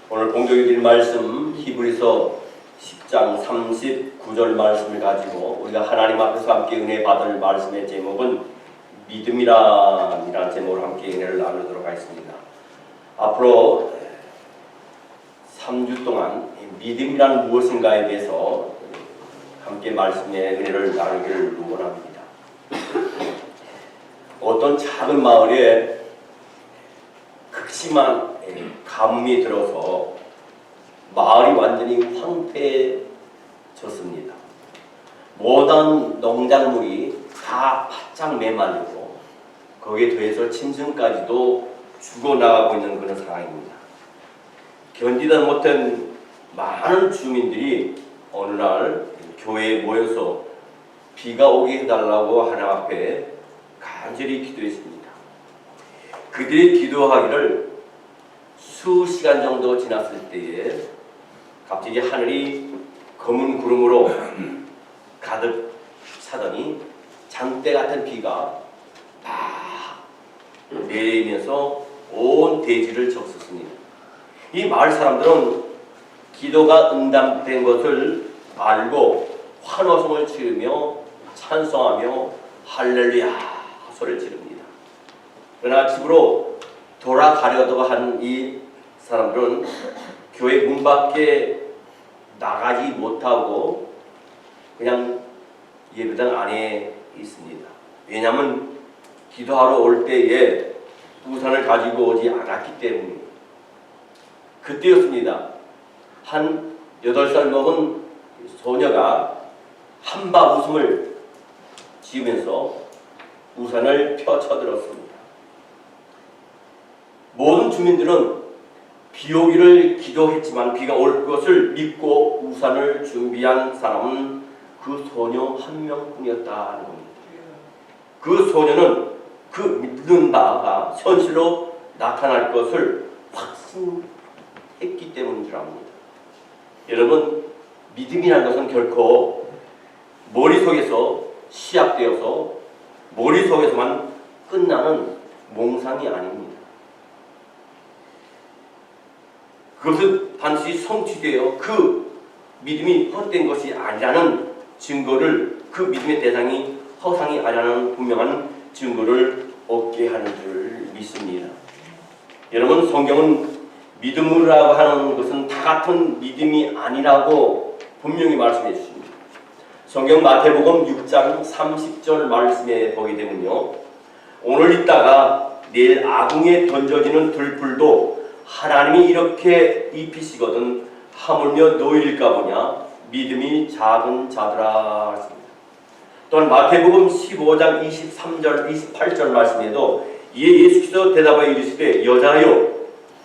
오늘 공독해 드릴 말씀 히브리서 10장 39절 말씀을 가지고 우리가 하나님 앞에서 함께 은혜 받을 말씀의 제목은 믿음이라는 제목으로 함께 은혜를 나누도록 하겠습니다. 앞으로 3주 동안 믿음이란 무엇인가에 대해서 함께 말씀의 은혜를 나누기를 원합니다. 어떤 작은 마을에 극심한 가뭄이 들어서 마을이 완전히 황폐해졌습니다. 모든 농작물이 다 바짝 메말리고 거기에 더해서 짐승까지도 죽어나가고 있는 그런 상황입니다. 견디다 못한 많은 주민들이 어느 날 교회에 모여서 비가 오게 해달라고 하나님 앞에 간절히 기도했습니다. 그들이 기도하기를 수시간 정도 지났을 때에 갑자기 하늘이 검은 구름으로 가득 차더니 장대 같은 비가 막 내리면서 온 대지를 적셨습니다. 이 마을 사람들은 기도가 응답된 것을 알고 환호성을 지르며 찬송하며 할렐루야 소리를 지릅니다. 그러나 집으로 돌아가려고 한 이 사람들은 교회 문 밖에 나가지 못하고 그냥 예배당 안에 있습니다. 왜냐하면 기도하러 올 때에 우산을 가지고 오지 않았기 때문입니다. 그때였습니다. 한 8살 먹은 소녀가 한바 웃음을 지으면서 우산을 펴쳐들었습니다. 모든 주민들은 비 오기를 기도했지만 비가 올 것을 믿고 우산을 준비한 사람은 그 소녀 한 명뿐이었다는 겁니다. 그 소녀는 그 믿는 바가 현실로 나타날 것을 확신했기 때문인 줄 압니다. 여러분, 믿음이라는 것은 결코 머릿속에서 시작되어서 머릿속에서만 끝나는 몽상이 아닙니다. 그것은 반드시 성취되어 그 믿음이 헛된 것이 아니라는 증거를, 그 믿음의 대상이 허상이 아니라는 분명한 증거를 얻게 하는 줄 믿습니다. 여러분, 성경은 믿음이라고 하는 것은 다 같은 믿음이 아니라고 분명히 말씀해 주십니다. 성경 마태복음 6장 30절 말씀에 보게 되면요, 오늘 있다가 내일 아궁에 던져지는 들풀도 하나님이 이렇게 입히시거든 하물며 너희일까 보냐 믿음이 작은 자들아 했습니다. 또한 마태복음 15장 23절 28절 말씀에도 이에 예수께서 대답하여 이르시되 여자여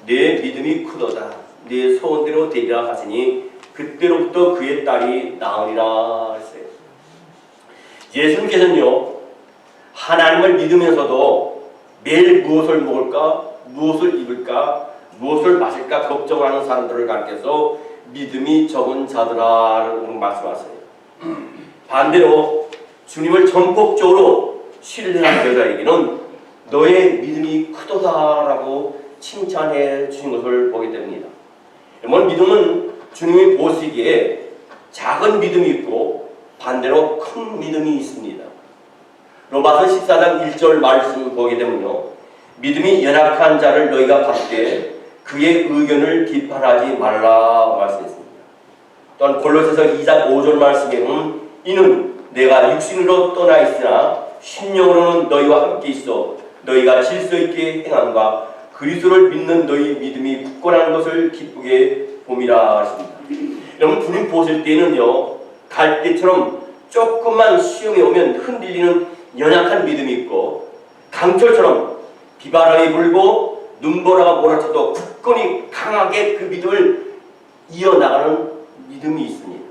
내 믿음이 크도다 내 소원대로 되리라 하시니 그때로부터 그의 딸이 나으리라 했어요. 예수님께서는요, 하나님을 믿으면서도 매일 무엇을 먹을까, 무엇을 입을까, 무엇을 마실까 걱정하는 사람들을 가르쳐서 믿음이 적은 자들아라고 말씀하세요. 반대로 주님을 전폭적으로 신뢰한 여자에게는 너의 믿음이 크도다라고 칭찬해 주신 것을 보게 됩니다. 여러분, 믿음은 주님이 보시기에 작은 믿음이 있고 반대로 큰 믿음이 있습니다. 로마서 14장 1절 말씀 보게 되면요, 믿음이 연약한 자를 너희가 받되 그의 의견을 비판하지 말라 말씀했습니다. 또한 골로새서 2장 5절 말씀에는 이는 내가 육신으로 떠나 있으나 심령으로는 너희와 함께 있어 너희가 질서 있게 행함과 그리스도를 믿는 너희 믿음이 굳건한 것을 기쁘게 봄이라 하십니다. 여러분, 주님 보실 때는요, 갈대처럼 조금만 시험이 오면 흔들리는 연약한 믿음이 있고 강철처럼 비바람이 불고 눈보라가 몰아쳐도 굳건히 강하게 그 믿음을 이어나가는 믿음이 있습니다.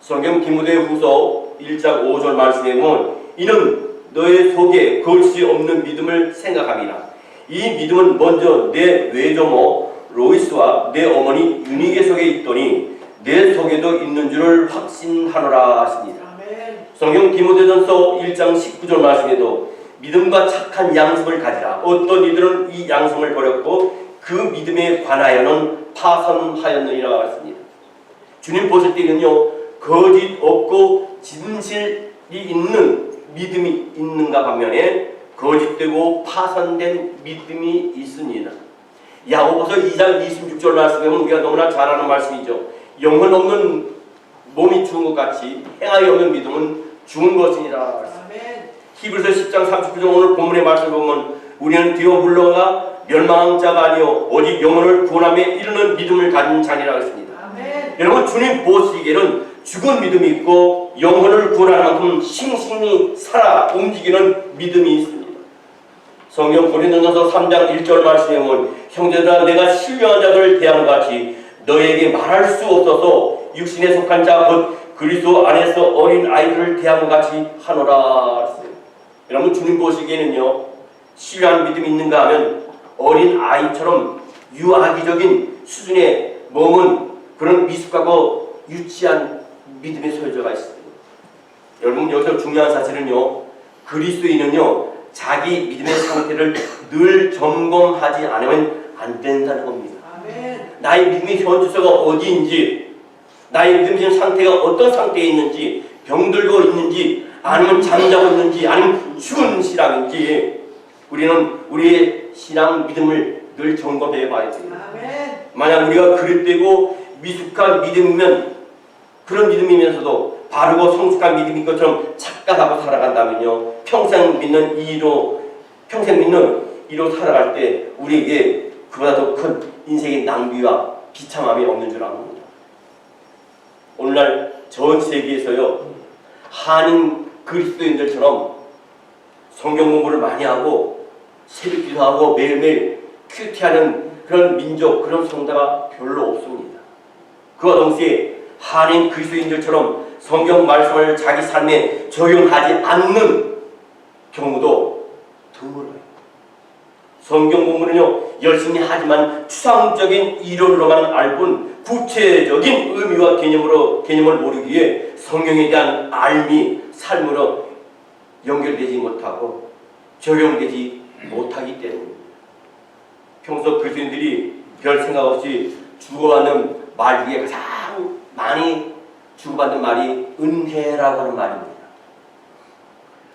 성경 디모데후서 1장 5절 말씀에 보면 이는 너의 속에 거짓이 없는 믿음을 생각합니다. 이 믿음은 먼저 내 외조모 로이스와 내 어머니 유니게 속에 있더니 내 속에도 있는 줄을 확신하노라 하십니다. 성경 디모데전서 1장 19절 말씀에도 믿음과 착한 양심을 가지라. 어떤 이들은 이 양심을 버렸고 그 믿음에 관하여는 파선하였느니라 했습니다. 주님 보실 때는요, 거짓 없고 진실이 있는 믿음이 있는가 반면에 거짓되고 파선된 믿음이 있습니다. 야고보서 2장 26절 말씀에 보면 우리가 너무나 잘 아는 말씀이죠. 영혼 없는 몸이 죽은 것 같이 행하여 없는 믿음은 죽은 것이니라. 히브리서 10장 39절 오늘 본문의 말씀을 보면 우리는 뒤로 물러가 멸망한 자가 아니요 오직 영혼을 구원함에 이르는 믿음을 가진 자니라 했습니다. 여러분, 주님 보시기에는 죽은 믿음이 있고 영혼을 구원하는 만큼 싱싱히 살아 움직이는 믿음이 있습니다. 성경 고린도전서 3장 1절 말씀에 보면 형제들아 내가 신령한 자들을 대한 같이 너에게 말할 수 없어서 육신에 속한 자 곧 그리스도 안에서 어린 아이들을 대한 같이 하노라. 여러분, 주님 보시기에는요, 신령한 믿음이 있는가 하면 어린 아이처럼 유아기적인 수준에 머문 그런 미숙하고 유치한 믿음의 소유자가 있습니다. 여러분, 여기서 중요한 사실은요, 그리스도인은요 자기 믿음의 상태를 늘 점검하지 않으면 안 된다는 겁니다. 아멘. 나의 믿음의 현주소가 어디인지, 나의 믿음의 상태가 어떤 상태에 있는지, 병들고 있는지, 아니면 잠자고 있는지, 아니면 죽은 신앙인지 우리는 우리의 신앙 믿음을 늘 점검해 봐야 됩니다. 아멘. 만약 우리가 그릇되고 미숙한 믿음이면, 그런 믿음이면서도 바르고 성숙한 믿음인 것처럼 착각하고 살아간다면요, 평생 믿는 이로 살아갈 때 우리에게 그보다 더 큰 인생의 낭비와 비참함이 없는 줄 압니다. 오늘날 전 세계에서요, 한인 그리스도인들처럼 성경 공부를 많이 하고 새벽 기도하고 매일매일 큐티하는 그런 민족, 그런 성도가 별로 없습니다. 그와 동시에 한인 그리스도인들처럼 성경 말씀을 자기 삶에 적용하지 않는 경우도 드물어요. 성경 공부는요, 열심히 하지만 추상적인 이론으로만 알 뿐 구체적인 의미와 개념을 모르기에 성경에 대한 알미, 삶으로 연결되지 못하고 적용되지 못하기 때문입니다. 평소 그리스도인들이 별 생각 없이 주고받는 말 중에 가장 많이 주고받는 말이 은혜라고 하는 말입니다.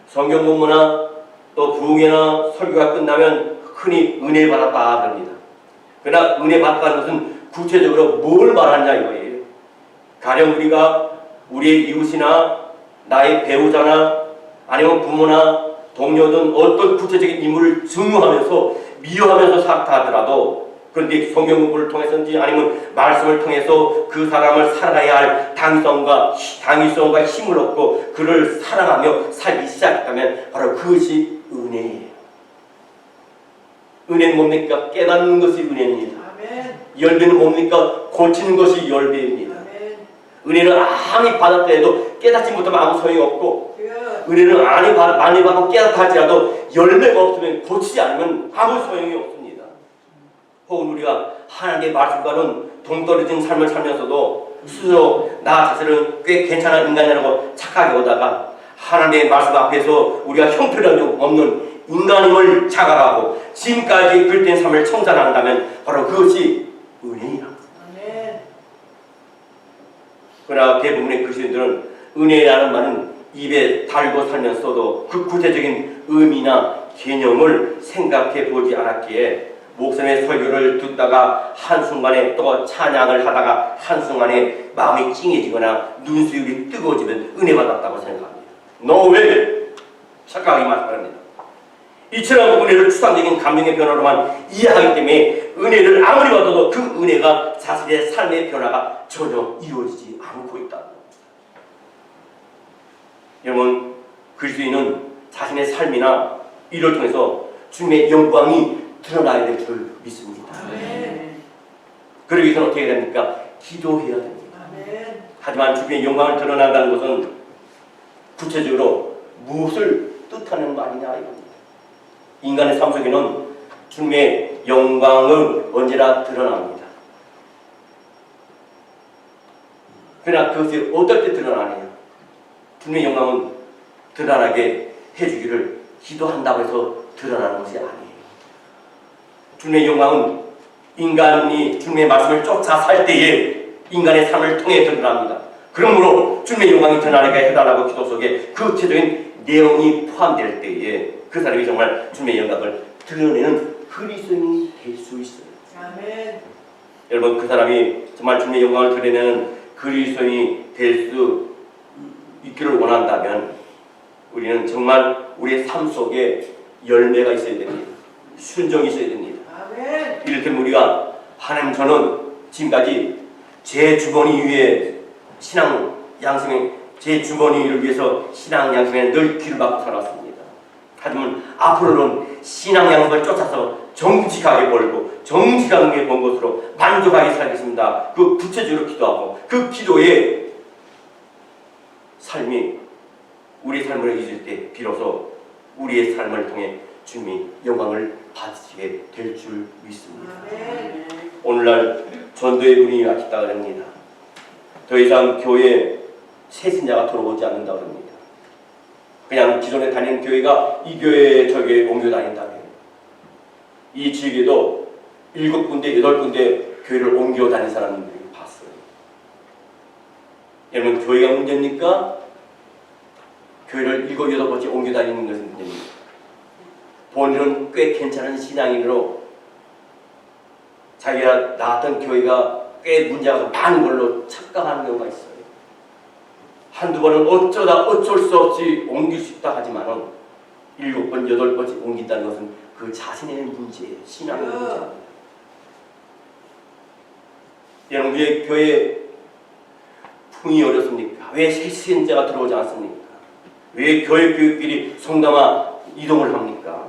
성경 공부나 또 부흥회나 설교가 끝나면 흔히 은혜 받았다 그럽니다. 그러나 은혜 받았다는 것은 구체적으로 뭘 말하냐 이거예요. 가령 우리가 우리의 이웃이나 나의 배우자나 아니면 부모나 동료든 어떤 구체적인 인물을 증오하면서 미워하면서 살아가더라도, 그런데 성경 공부를 통해서인지 아니면 말씀을 통해서 그 사람을 살아가야 할 당위성과 힘을 얻고 그를 사랑하며 살기 시작했다면 바로 그것이 은혜예요. 은혜는 뭡니까? 깨닫는 것이 은혜입니다. 아멘. 열배는 뭡니까? 고치는 것이 열배입니다. 아멘. 은혜는 아무리 받았다 해도 깨닫지 못하면 아무 소용이 없고, 은혜는 많이 받고 깨닫다 할지라도 열매가 없으면, 고치지 않으면 아무 소용이 없습니다. 혹은 우리가 하나님의 말씀과는 동떨어진 삶을 살면서도 스스로 나 자신은 꽤 괜찮은 인간이라고 착각해 오다가 하나님의 말씀 앞에서 우리가 형편이 없는 인간임을 자각하고 지금까지 그릇된 삶을 청산한다면 바로 그것이 은혜이랍니다. 그러나 대부분의 그리스도인들은 은혜라는 말은 입에 달고 살면서도 그 구체적인 의미나 개념을 생각해 보지 않았기에 목사님의 설교를 듣다가 한순간에 또 찬양을 하다가 한순간에 마음이 찡해지거나 눈수율이 뜨거워지면 은혜 받았다고 생각합니다. 너 왜 착각하기만 바랍니다. 이처럼 은혜를 추상적인 감정의 변화로만 이해하기 때문에 은혜를 아무리 받아도 그 은혜가 자신의 삶의 변화가 전혀 이루어지지 않고 있다. 여러분, 그리스도인은 자신의 삶이나 일을 통해서 주님의 영광이 드러나야 될 줄 믿습니다. 아멘. 그러기 위해서는 어떻게 해야 됩니까? 기도해야 됩니다. 아멘. 하지만 주님의 영광을 드러난다는 것은 구체적으로 무엇을 뜻하는 말이냐 이겁니다. 인간의 삶 속에는 주님의 영광은 언제나 드러납니다. 그러나 그것이 어떨 때 드러나느냐? 주님의 영광은 드러나게 해주기를 기도한다고 해서 드러나는 것이 아니에요. 주님의 영광은 인간이 주님의 말씀을 쫓아 살 때에 인간의 삶을 통해 드러납니다. 그러므로 주님의 영광이 드러나게 해달라고 기도 속에 그 구체적인 내용이 포함될 때에 그 사람이 정말 주님의 영광을 드러내는 그리스도인이 될 수 있어요. 아멘. 여러분, 그 사람이 정말 주님의 영광을 드러내는 그리스도인이 될 수 있기를 원한다면 우리는 정말 우리의 삶 속에 열매가 있어야 됩니다. 순종이 있어야 됩니다. 아멘. 이를테면 우리가 하나님, 저는 지금까지 제 주머니 위에 신앙 양성에, 제 주머니를 위해서 신앙 양성에 늘 귀를 막고 살았습니다. 하지만 앞으로는 신앙 양성을 쫓아서 정직하게 벌고 정직하게 번 것으로 만족하게 살겠습니다. 그 구체적으로 기도하고 그 기도의 삶이 우리 삶을 잊을 때 비로소 우리의 삶을 통해 주님이 영광을 받으시게 될 줄 믿습니다. 아멘. 오늘날 전도의 분위기가 왔다 그럽니다. 더 이상 교회에 새 신자가 들어오지 않는다 그럽니다. 그냥 기존에 다니는 교회가 이 교회에 저 교회에 옮겨 다닌다고요. 이 지역에도 7군데, 8군데 교회를 옮겨 다닌 사람들이 봤어요. 여러분, 교회가 문제입니까? 교회를 7, 8번째 옮겨 다니는 것은 문제입니다. 본인은 꽤 괜찮은 신앙인으로 자기가 나왔던 교회가 꽤 문제가 많은 걸로 착각하는 경우가 있어요. 한두 번은 어쩌다 어쩔 수 없이 옮길 수 있다 하지만은 7번, 8번째 옮긴다는 것은 그 자신의 문제예요. 신앙의 문제입니다. 여러분, 왜 교회에 풍이 어렵습니까? 왜 새신자가 들어오지 않습니까? 왜 교회 교육끼리 성당화 이동을 합니까?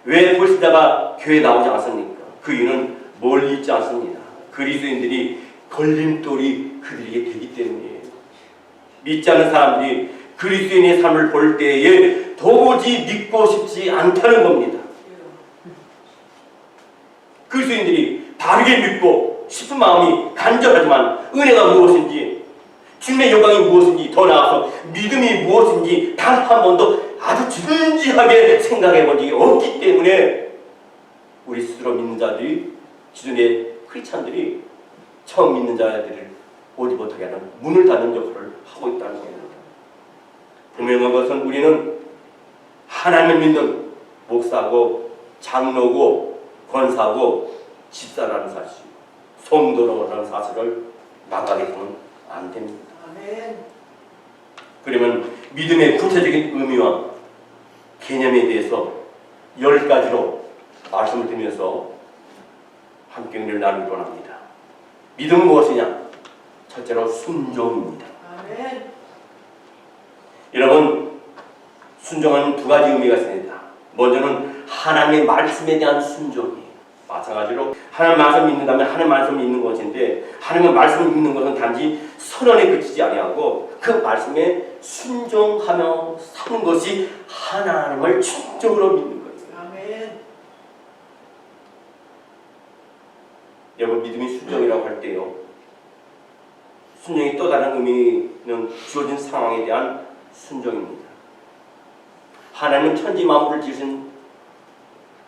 왜 불신자가 교회에 나오지 않습니까? 그 이유는 멀리 있지 않습니다. 그리스도인들이 걸림돌이 그들에게 되기 때문이에요. 믿지 않는 사람들이 그리스도인의 삶을 볼 때에 도무지 믿고 싶지 않다는 겁니다. 그리스도인들이 바르게 믿고 싶은 마음이 간절하지만 은혜가 무엇인지, 주님의 영광이 무엇인지, 더 나아가서 믿음이 무엇인지 단 한 번도 아주 진지하게 생각해 본 적이 없기 때문에 우리 스스로 믿는 자들이, 기존의 크리스찬들이 처음 믿는 자들을 오지 못하게 하는 문을 닫는 역할을 하고 있다는 겁니다. 분명한 것은 우리는 하나님을 믿는 목사고 장로고 권사고 집사라는 사실, 성도라는 사실을 나가게서는 안 됩니다. 아멘. 그러면 믿음의 구체적인 의미와 개념에 대해서 10가지로 말씀을 드리면서 함께 은혜를 나누기 원합니다. 믿음은 무엇이냐? 첫째로 순종입니다. 아멘. 여러분, 순종은 2가지 의미가 있습니다. 먼저는 하나님의 말씀에 대한 순종이에요. 마찬가지로 하나님 말씀을 믿는다면 하나님 말씀을 믿는 것인데, 하나님의 말씀을 믿는 것은 단지 선언에 그치지 아니하고 그 말씀에 순종하며 사는 것이 하나님을 충적으로 믿는 거예요. 아멘. 여러분, 믿음이 순종이라고 할 때요, 순종이 또 다른 의미는 주어진 상황에 대한 순종입니다. 하나님은 천지 만물을 지으신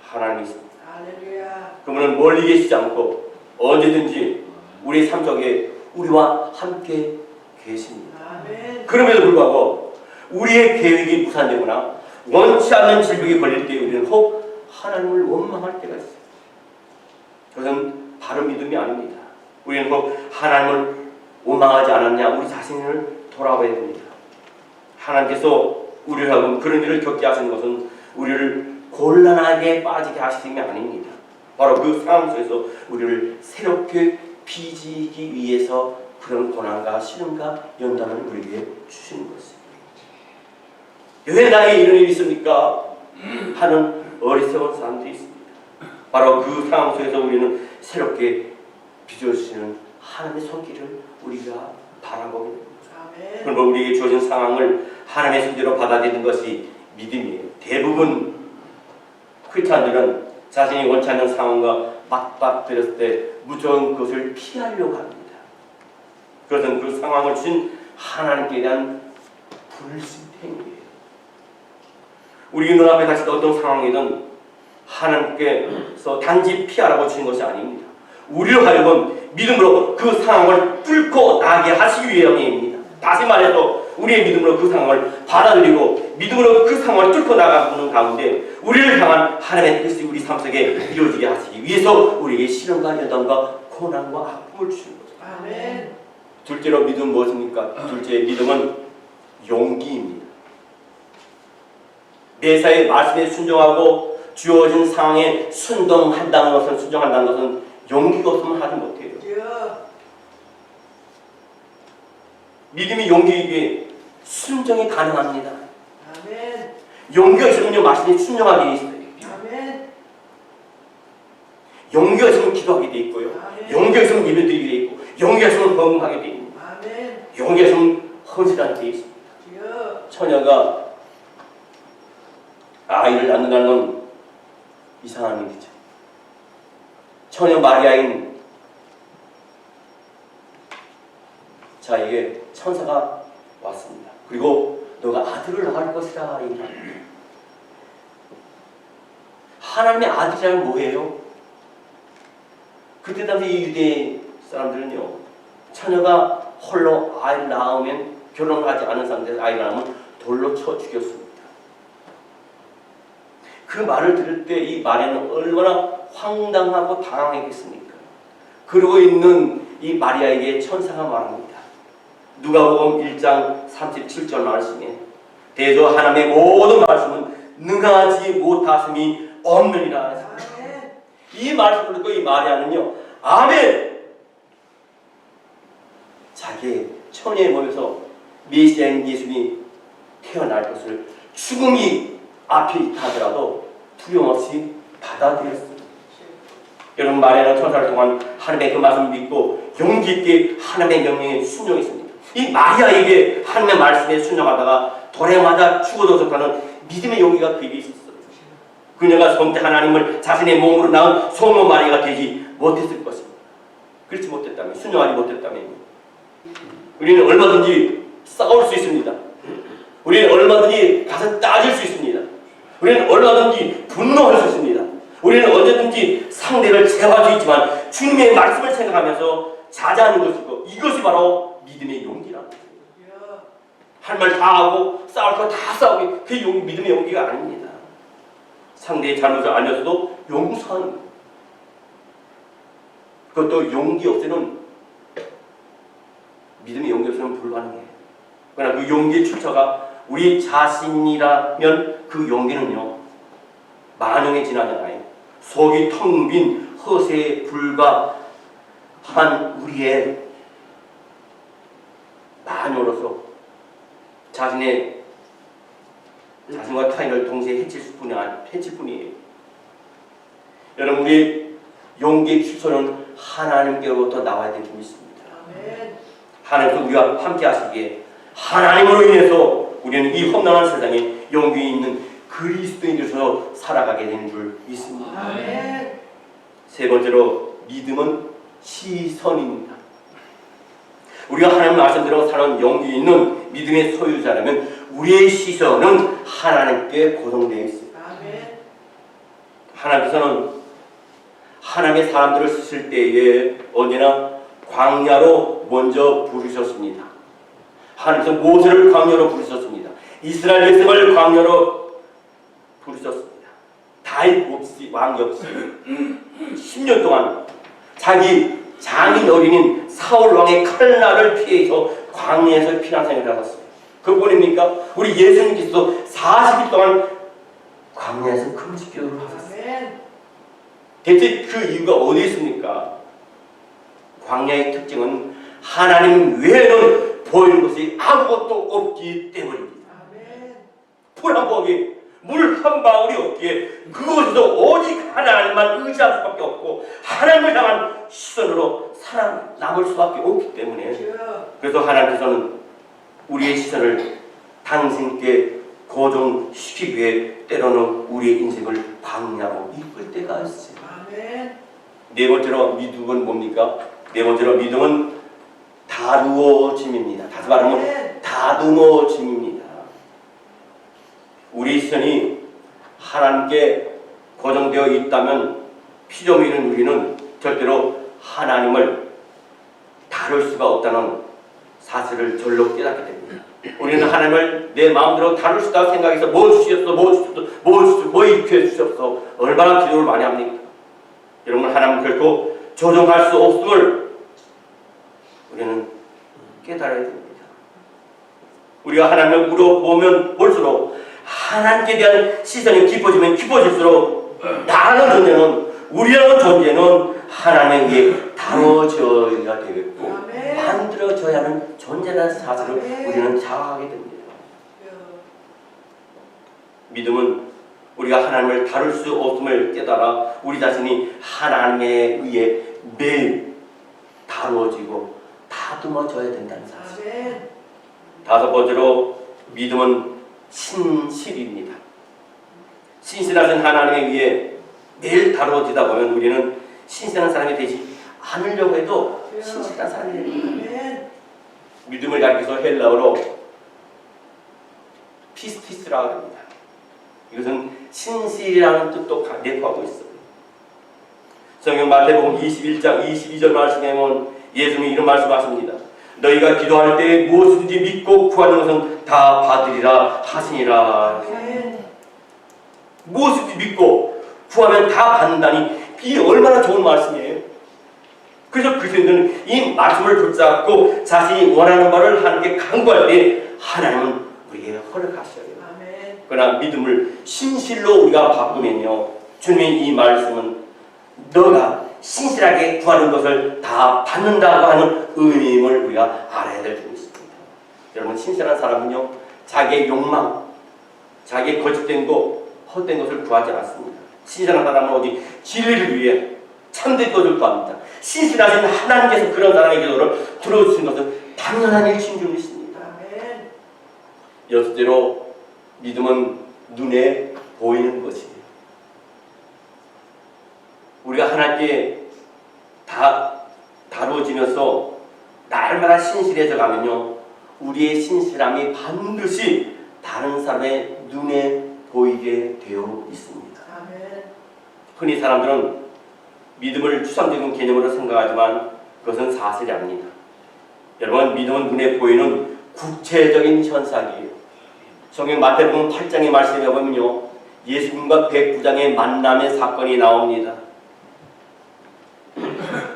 하나님이십니다. 할렐루야. 그분은 멀리 계시지 않고 언제든지 우리의 삶 속에 우리와 함께 계십니다. 아멘. 그럼에도 불구하고 우리의 계획이 무산되거나 원치 않는 질병이 걸릴 때 우리는 혹 하나님을 원망할 때가 있어요. 그것은 바른 믿음이 아닙니다. 우리는 혹 하나님을 원망하지 않았냐, 우리 자신을 돌아봐야 됩니다. 하나님께서 우리를 하고 그런 일을 겪게 하시는 것은 우리를 곤란하게 빠지게 하시는 게 아닙니다. 바로 그 상황 속에서 우리를 새롭게 빚기 위해서 그런 고난과 시련과 연단을 우리에게 주시는 것입니다. 왜 나에게 이런 일이 있습니까? 하는 어리석은 사람들이 있습니다. 바로 그 상황 속에서 우리는 새롭게 빚어주시는 하나님의 손길을 우리가 바라보게 됩니다. 아멘. 그럼 우리에게 주어진 상황을 하나님의 손길로 받아들이는 것이 믿음이에요. 대부분 크리스찬들은 자신이 원치 않는 상황과 맞닥뜨렸을 때 무조건 그것을 피하려고 합니다. 그것은 그 상황을 주신 하나님께 대한 불신행위예요. 우리 눈앞에 닥친 어떤 상황이든 하나님께서 단지 피하라고 주신 것이 아닙니다. 우리를 하여금 믿음으로 그 상황을 뚫고 나가게 하시기 위함입니다. 다시 말해서 우리의 믿음으로 그 상황을 받아들이고 믿음으로 그 상황을 뚫고 나가는 가운데 우리를 향한 하나님의 뜻이 우리 삶 속에 이루어지게 하시기 위해서 우리에게 시련과 여담과 고난과 아픔을 주시는 거죠. 아멘. 둘째로 믿음은 무엇입니까? 둘째 믿음은 용기입니다. 매사에 말씀에 순종하고 주어진 상황에 순종한다는 것은 용기가 없으면 하지 못해요. 주여. 믿음이 용기이기에 순종이 가능합니다. 아멘. 용기가 있으면요 말씀에 순종하게 돼 있어요. 아멘. 용기가 있으면 기도하게 돼 있고요. 아멘. 용기가 있으면 예배드리게 돼 있고 용기가 있으면 헌금하게 돼 있고 아멘. 용기가 있으면 헌신하게 돼 있습니다. 주여. 처녀가 아이를 낳는다는 건 이상한 일이죠. 처녀 마리아인 자에게 천사가 왔습니다. 그리고 너가 아들을 낳을 것이라 이 말입니다. 하나님의 아들이라는 뭐예요? 그때 당시 이 유대 사람들은요, 처녀가 홀로 아이를 낳으면 결혼을 하지 않은 상태에서 아이를 낳으면 돌로 쳐 죽였습니다. 그 말을 들을 때 이 말에는 얼마나 황당하고 당황했겠습니까? 그러고 있는 이 마리아에게 천사가 말합니다. 누가복음 1장 37절 말씀에 대저 하나님의 모든 말씀은 능하지 못하심이 없느니라. 아멘. 이 말씀을 듣고 이 마리아는요, 아멘! 자기의 처녀의 몸에서 메시아인 예수님이 태어날 것을 죽음이 앞에 있다 하더라도 두려움 없이 받아들였습니다. 여러분, 마리아는 천사를 통한 하나님의 그 말씀을 믿고 용기 있게 하나님의 명령에 순종했습니다. 이 마리아에게 하나님의 말씀에 순종하다가 돌에 맞아 죽어졌다는 믿음의 용기가 그에게 있었어요. 그녀가 성대 하나님을 자신의 몸으로 낳은 성모 마리아가 되지 못했을 것입니다. 그렇지 못했다면, 순종하지 못했다면 우리는 얼마든지 싸울 수 있습니다. 우리는 얼마든지 가서 따질 수 있습니다. 우리는 얼마든지 분노할 수 있습니다. 우리는 언제든지 상대를 제어할 수 있지만 주님의 말씀을 생각하면서 자제하는 것이고 이것이 바로 믿음의 용기라는 거예요. 주여. 할 말 다 하고 싸울 거 다 싸우고 그게 믿음의 용기가 아닙니다. 상대의 잘못을 알려서도 용서하는 거예요. 그것도 용기 없이는 믿음의 용기 없이는 불가능해요. 그러나 그 용기의 출처가 우리 자신이라면 그 용기는요 만용에 지나지 않아요. 속이 텅 빈 허세에 불과한 우리의 만용으로서 자신과 타인을 동시에 해칠 뿐이에요. 여러분, 우리 용기의 출처는 하나님께로부터 나와야 될 줄 믿습니다. 아멘. 하나님께서 우리와 함께 하시기에 하나님으로 인해서 우리는 이 험난한 세상에 용기 있는 그리스도인으로서 살아가게 되는 줄 믿습니다. 아멘. 세 번째로 믿음은 시선입니다. 우리가 하나님 말씀대로 사는 용기 있는 믿음의 소유자라면 우리의 시선은 하나님께 고정되어 있습니다. 아멘. 하나님께서는 하나님의 사람들을 쓰실 때에 언제나 광야로 먼저 부르셨습니다. 하나님께서 모세를 광야로 부르셨습니다. 이스라엘 백성을 광야로 부르셨습니다. 다윗 왕 역시 10년 동안 자기 장인 어린인 사울 왕의 칼날을 피해서 광야에서 피난생활을 하셨어요. 그뿐입니까? 우리 예수님께서도 40일 동안 광야에서 금식기도를 하셨어요. 아멘. 대체 그 이유가 어디 있습니까? 광야의 특징은 하나님 외에는 보이는 것이 아무것도 없기 때문입니다. 아멘. 풀 한 봉이 물 한 방울이 없기에 그곳에서 오직 하나님만 의지할 수밖에 없고 하나님을 향한 시선으로 살아남을 수밖에 없기 때문에 주여. 그래서 하나님께서는 우리의 시선을 당신께 고정시키기 위해 때로는 우리의 인생을 광야로 이끌 때가 있어요. 아멘. 네 번째로 믿음은 뭡니까? 네 번째로 믿음은 다루어짐입니다. 다시 말하면 다듬어짐입니다. 우리 시선이 하나님께 고정되어 있다면 피조물인 우리는 절대로 하나님을 다룰 수가 없다는 사실을 절로 깨닫게 됩니다. 우리는 하나님을 내 마음대로 다룰 수 있다고 생각해서 뭐 주시옵소서, 뭐 이렇게 해주시옵소서 얼마나 기도를 많이 합니까? 여러분, 하나님 결코 조종할 수 없음을 우리는 깨달아야 됩니다. 우리가 하나님을 물어보면 볼수록 하나님께 대한 시선이 깊어지면 깊어질수록 나라는 존재는, 우리라는 존재는 하나님에게 다뤄져야 되겠고 아멘. 만들어져야 하는 존재라는 사실을 아멘. 우리는 자각하게 됩니다. 믿음은 우리가 하나님을 다룰 수 없음을 깨달아 우리 자신이 하나님에 의해 매일 다루어지고 다듬어져야 된다는 사실. 아멘. 다섯 번째로 믿음은 신실입니다. 신실하신 하나님에 의해 매일 다루어지다 보면 우리는 신실한 사람이 되지 않으려고 해도 신실한 사람이 됩니다. 아멘. 믿음을 가리켜서 헬라어로 피스티스라고 합니다. 이것은 신실이라는 뜻도 내포하고 있습니다. 성경 마태복음 21장 22절 말씀에 보면 예수님이 이런 말씀하십니다. 너희가 기도할 때 무엇이든지 믿고 구하는 것은 다 받으리라 하시니라. 아멘. 무엇이든지 믿고 구하면 다 받는다니 이 얼마나 좋은 말씀이에요. 그래서 그리스도인들은 이 말씀을 붙잡고 자신이 원하는 바를 하나님께 간구할 때 하나님은 우리에게 허락하셔요. 아멘. 그러나 믿음을 신실로 우리가 바꾸면요, 주님의 이 말씀은 너가 신실하게 구하는 것을 다 받는다고 하는 의미임을 우리가 알아야 될 점이 있습니다. 여러분, 신실한 사람은요, 자기의 욕망, 자기의 거짓된 것, 헛된 것을 구하지 않습니다. 신실한 사람은 어디 진리를 위해 참된 것을 구합니다. 신실하신 하나님께서 그런 사람의 기도를 들어주신 것은 당연한 일인 줄 믿습니다. 아멘. 여섯째로 믿음은 눈에 보이는 것이에요. 우리가 하나님께 다루어지면서 날마다 신실해져 가면요, 우리의 신실함이 반드시 다른 사람의 눈에 보이게 되어 있습니다. 아멘. 흔히 사람들은 믿음을 추상적인 개념으로 생각하지만 그것은 사실이 아닙니다. 여러분, 믿음은 눈에 보이는 구체적인 현상이에요. 성경 마태복음 8장의 말씀에 보면요, 예수님과 백부장의 만남의 사건이 나옵니다.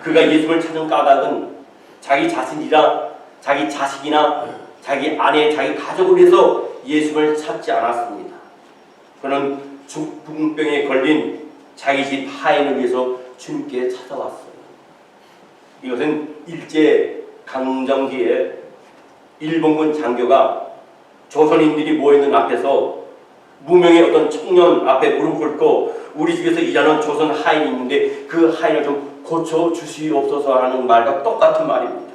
그가 예수를 찾은 까닭은 자기 자신이나 자기 자식이나 자기 아내, 자기 가족을 위해서 예수를 찾지 않았습니다. 그는 중풍병에 걸린 자기 집 하인을 위해서 주님께 찾아왔어요. 이것은 일제 강점기에 일본군 장교가 조선인들이 모여있는 앞에서 무명의 어떤 청년 앞에 무릎 꿇고 우리 집에서 일하는 조선 하인이 있는데 그 하인을 좀 고쳐주시옵소서 하는 말과 똑같은 말입니다.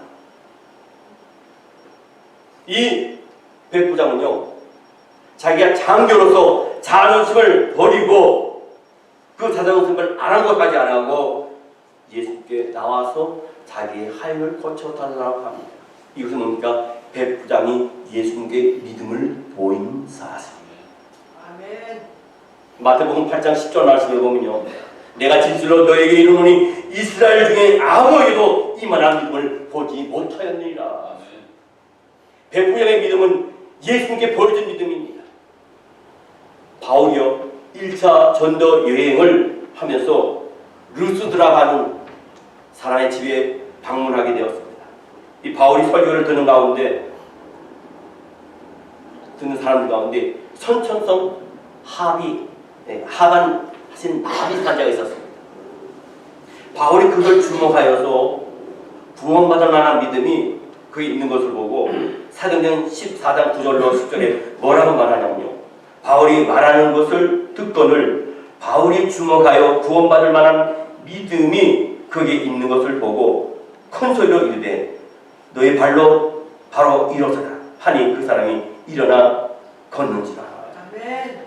이 백부장은요, 자기가 장교로서 자존심을 버리고 그 자존심을 아랑곳하지 않고 예수께 나와서 자기의 하인을 고쳐달라고 합니다. 이것은 뭡니까? 백부장이 예수님께 믿음을 보인 사실입니다. 아멘. 마태복음 8장 10절 말씀에 보면요, 내가 진실로 너에게 이르노니 이스라엘 중에 아무에게도 이만한 믿음을 보지 못하였느니라. 백부장의 믿음은 예수님께 보여준 믿음입니다. 바울이요, 1차 전도 여행을 하면서 루스드라라는 사람의 집에 방문하게 되었습니다. 이 바울이 설교를 듣는 사람들 가운데 선천성 하반 하신 마비 환자가 있었습니다. 바울이 그걸 주목하여서 구원받을 만한 믿음이 그에 있는 것을 보고 사도행전 14장 9절로 10절에 뭐라고 말하냐면요, 바울이 말하는 것을 듣거늘 바울이 주목하여 구원받을 만한 믿음이 그에 있는 것을 보고 큰 소리로 이르되 너의 발로 바로 일어서라 하니 그 사람이 일어나 걷는지라. 아멘.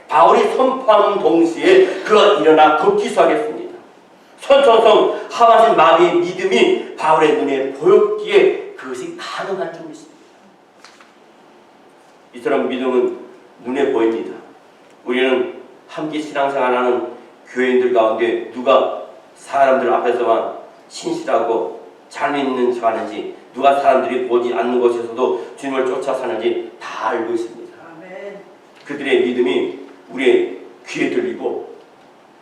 바울이 선포하는 동시에 그가 일어나 걷기 시작했습니다. 선천성 하반신 마비의 믿음이 바울의 눈에 보였기에 그것이 가능한 줄 믿습니다. 이처럼 믿음은 눈에 보입니다. 우리는 함께 신앙생활하는 교인들 가운데 누가 사람들 앞에서만 신실하고 잘 믿는 척 하는지, 누가 사람들이 보지 않는 곳에서도 주님을 쫓아 사는지 다 알고 있습니다. 아멘. 그들의 믿음이 우리의 귀에 들리고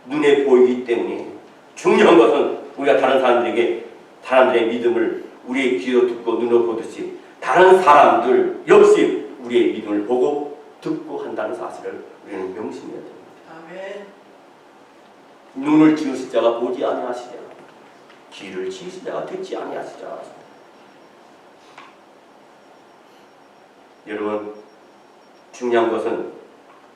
눈에 보이기 때문에 중요한 것은 우리가 다른 사람들의 믿음을 우리의 귀로 듣고 눈으로 보듯이 다른 사람들 역시 우리의 믿음을 보고 듣고 한다는 사실을 우리는 명심해야 됩니다. 아멘. 눈을 지으신 자가 보지 아니하시랴, 귀를 지으신 자가 듣지 아니하시랴. 여러분, 중요한 것은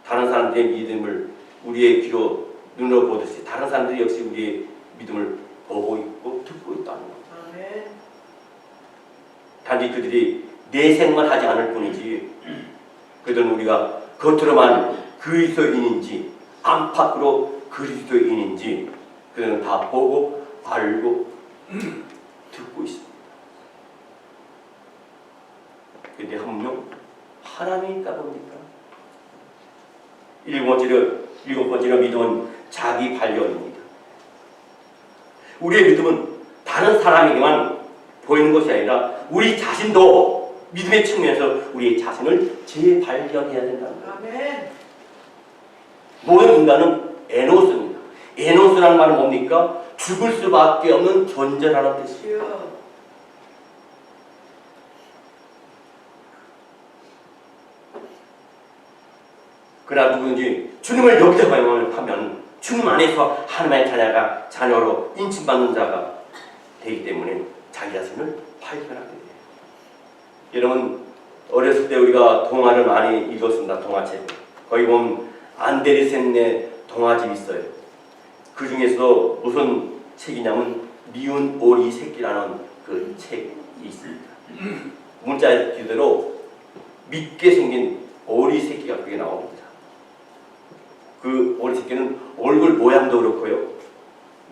다른 사람들의 믿음을 우리의 귀로 눈으로 보듯이 다른 사람들이 역시 우리의 믿음을 보고 있고 듣고 있다는 것. 아멘. 단지 그들이 내색만 하지 않을 뿐이지, 그들은 우리가 겉으로만 그리스도인인지 안팎으로 그리스도인인지 그들은 다 보고 알고 듣고 있습니다. 그런데 한 명 하나님이 있다 봅니까? 일곱 번째로 믿음은 자기 발견입니다. 우리의 믿음은 다른 사람에게만 보이는 것이 아니라 우리 자신도 믿음의 측면에서 우리의 자신을 재발견해야 된다는 거예요. 아멘. 모든 인간은 에노스입니다. 에노스라는 말은 뭡니까? 죽을 수밖에 없는 존재라는 뜻이에요. 주여. 그러나 누구든지 주님을 영접하면 주님 안에서 하나님의 자녀로 인칭받는 자가 되기 때문에 자기 자신을 발견하게 돼요. 여러분, 어렸을 때 우리가 동화를 많이 읽었습니다. 동화책. 거기 보면 안데르센의 동화집이 있어요. 그 중에서 무슨 책이냐면 미운 오리 새끼라는 그 책이 있습니다. 문자 그대로 밉게 생긴 오리 새끼가 그게 나옵니다. 그 오리 새끼는 얼굴 모양도 그렇고요,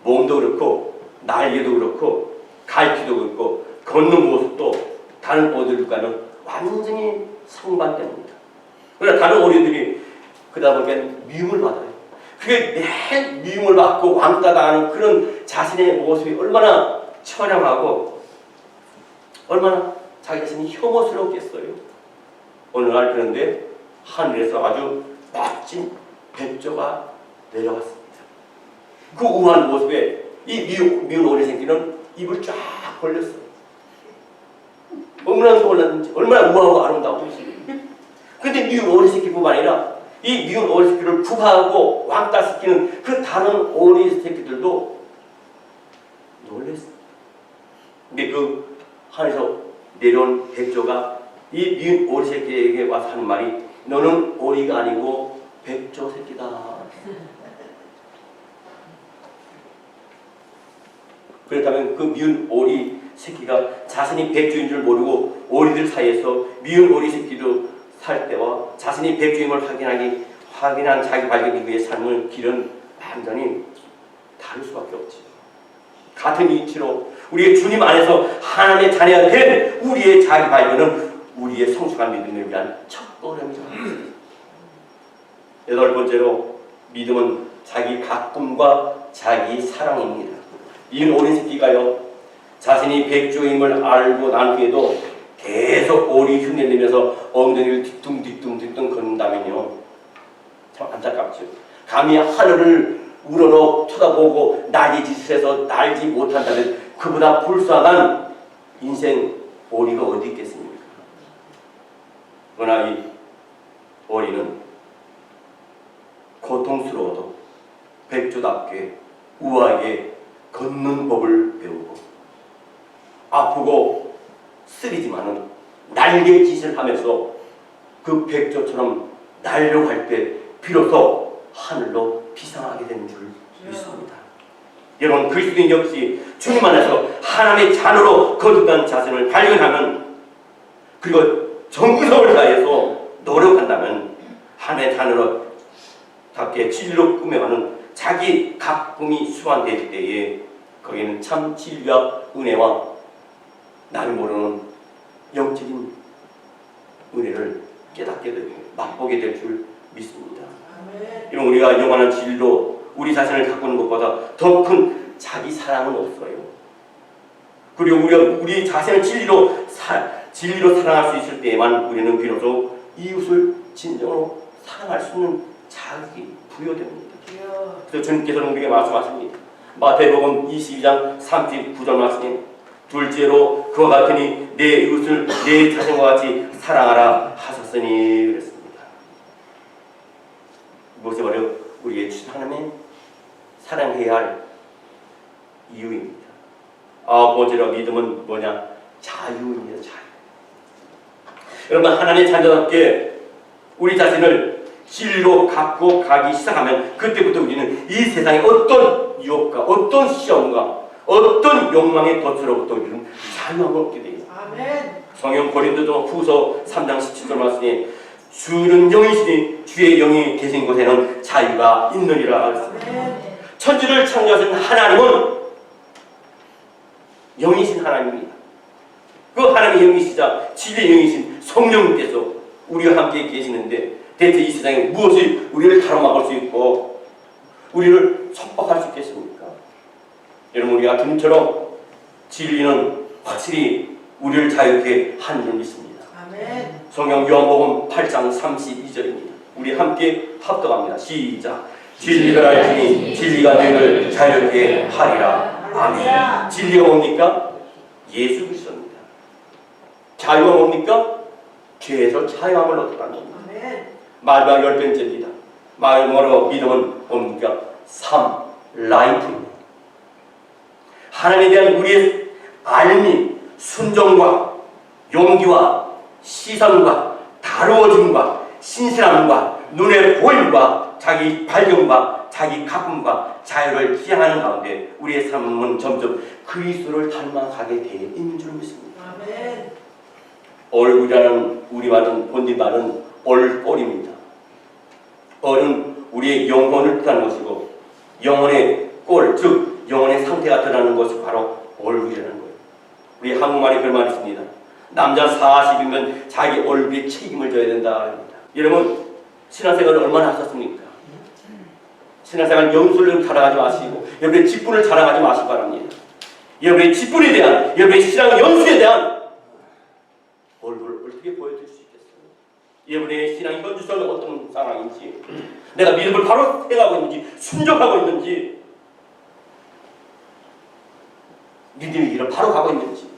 몸도 그렇고, 날개도 그렇고, 갈퀴도 그렇고, 걷는 모습도 다른 오리들과는 완전히 상반됩니다. 그러나 다른 오리들이 그러다 보니까 미움을 받아요. 그게 매일 미움을 받고 왕따당하는 그런 자신의 모습이 얼마나 처량하고 얼마나 자기 자신이 혐오스럽겠어요. 어느 날 그런데 하늘에서 아주 멋진 백조가 내려왔습니다. 그 우아한 모습에 이 미운 오리 새끼는 입을 쫙 벌렸어요. 얼마나 놀랐는지, 얼마나 우아하고 아름다운지. 그런데 미운 오리 새끼뿐만 아니라 이 미운 오리 새끼를 구하고 왕따시키는 그 다른 오리 새끼들도 놀랐어요. 근데 그 하늘에서 내려온 백조가 이 미운 오리 새끼에게 와서 하는 말이, 너는 오리가 아니고 백조 새끼다. 그렇다면 그 미운 오리 새끼가 자신이 백조인 줄 모르고 오리들 사이에서 미운 오리 새끼도 살 때와 자신이 백조임을 확인한 자기 발견 이후의 삶의 길은 완전히 다를 수밖에 없지. 같은 이치로 우리의 주님 안에서 하나님의 자녀가 된 우리의 자기 발견은 우리의 성숙한 믿음을 위한 첫걸음이죠. 여덟 번째로 믿음은 자기 가꿈과 자기 사랑입니다. 미운 오리 새끼가요, 자신이 백조임을 알고 난 후에도 계속 오리 흉내내면서 엉덩이를 뒤뚱뒤뚱 걷는다면요, 참 안타깝죠. 감히 하늘을 우러러 쳐다보고 날개짓을 해서 날지 못한다면 그보다 불쌍한 인생 오리가 어디 있겠습니까? 그러나 이 오리는 고통스러워도 백조답게 우아하게 걷는 법을 배우고, 아프고 쓰리지만은 날개짓을 하면서 그 백조처럼 날려갈 때 비로소 하늘로 피상하게 되는 줄 믿습니다. 여러분, 그리스도인 역시 주님 안에서 하나님의 자녀로 거듭난 자신을 발견하면, 그리고 정성을 다해서 노력한다면 하나님의 자녀로 답게 진리로 꾸며가는 자기 가꿈이 수완될 때에 거기는 참 진리와 은혜와 남이 모르는 영적인 은혜를 깨닫게 되고 맛보게 될 줄 믿습니다. 이런 우리가 영원한 진리로 우리 자신을 가꾸는 것보다 더 큰 자기 사랑은 없어요. 그리고 우리가 우리 자신을 진리로 사랑할 수 있을 때에만 우리는 비로소 이웃을 진정으로 사랑할 수 있는 자격이 부여됩니다. 그래서 주님께서는 우리에게 말씀하십니다. 마태복음 22장 39절 말씀에 둘째로 그와 같으니 내 이웃을 내 자신과 같이 사랑하라 하셨으니 그랬습니다. 무엇이 바로 우리의 하나님의 사랑해야 할 이유입니다. 아홉 번째로 믿음은 뭐냐? 자유입니다. 자유. 여러분 하나님의 자녀답게 우리 자신을 진리로 갖고 가기 시작하면 그때부터 우리는 이 세상의 어떤 유혹과 어떤 시험과 어떤 욕망의 덫으로부터 우리는 자유함을 얻게 됩니다. 성경 고린도서 후서 3장 17절 말씀에 주는 영이시니 주의 영이 계신 곳에는 자유가 있느니라. 천지를 창조하신 하나님은 영이신 하나님입니다. 그 하나님의 영이시자 진리의 영이신 성령님께서 우리와 함께 계시는데 대체 이 세상에 무엇이 우리를 가로막을 수 있고 우리를 속박할 수 있겠습니까? 여러분 우리가 김처럼 진리는 확실히 우리를 자유케 하는 줄 믿습니다. 성경 요한복음 8장 32절입니다. 우리 함께 합독합니다. 시작. 진리를 알지니 진리가 너희를 자유케 하리라. 아멘. 진리가 뭡니까? 예수 그리스도입니다. 자유가 뭡니까? 죄에서 자유함을 얻었다는 겁니다. 마지막 10번째입니다. 마지막으로 믿음은 뭡니까? 삶, 라이프입니다. 하나님에 대한 우리의 알미, 순종과 용기와 시선과 다루어짐과 신실함과 눈의 보임과 자기 발견과 자기 가품과 자유를 지향하는 가운데 우리의 삶은 점점 그리스도를 닮아가게 되어 있는 줄 믿습니다. 얼굴이라는 우리말은 본디말은 얼꼴입니다. 얼은 우리의 영혼을 뜻하는 것이고 영혼의 꼴, 즉 영혼의 상태가 드러나는 것이 바로 얼굴이라는 거예요. 우리 한국말에 그런 말이 있습니다. 남자 40이면 자기 얼굴에 책임을 져야 된다 합니다. 여러분 신앙생활을 얼마나 하셨습니까? 신앙생활 연수를 자랑하지 마시고 여러분의 직분을 자랑하지 마시기 바랍니다. 여러분의 직분에 대한 여러분의 신앙 연수에 대한 얼굴을 어떻게 보여줄 수 있겠어요? 여러분의 신앙 현주소는 어떤 상황인지 내가 믿음을 바로 행하고 있는지 순종하고 있는지 믿음의 길을 바로 가고 있는지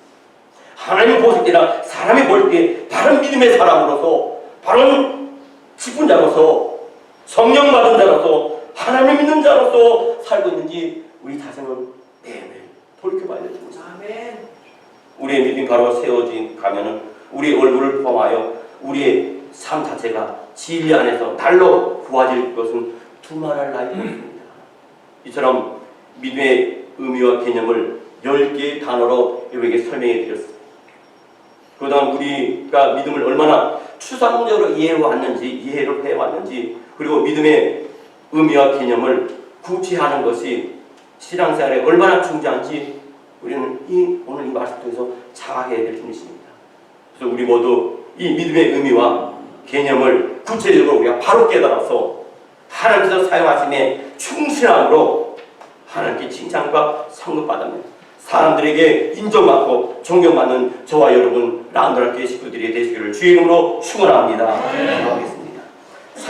하나님이 보실 때나 사람이 볼 때 바른 믿음의 사람으로서 바른 직분자로서 성령 받은 자로서 하나님을 믿는 자로서 살고 있는지 우리 자신을 매일 돌이켜봐야 됩니다. 우리의 믿음이 바로 세워진 가면은 우리의 얼굴을 포함하여 우리의 삶 자체가 진리 안에서 날로 구워질 것은 두말할 나위가 없습니다. 이처럼 믿음의 의미와 개념을 10개의 단어로 여러분에게 설명해 드렸습니다. 그다음 우리가 믿음을 얼마나 추상적으로 이해를 해왔는지 그리고 믿음의 의미와 개념을 구체화하는 것이 신앙생활에 얼마나 중요한지 우리는 오늘 이 말씀 통해서 자각해야 될 분이십니다. 그래서 우리 모두 이 믿음의 의미와 개념을 구체적으로 우리가 바로 깨달아서 하나님께서 사용하심에 충실함으로 하나님께 칭찬과 상급받으면 사람들에게 인정받고 존경받는 저와 여러분 라운드할교회 식구들이 되시기를 주의 이름으로 축원합니다. 기도하겠습니다.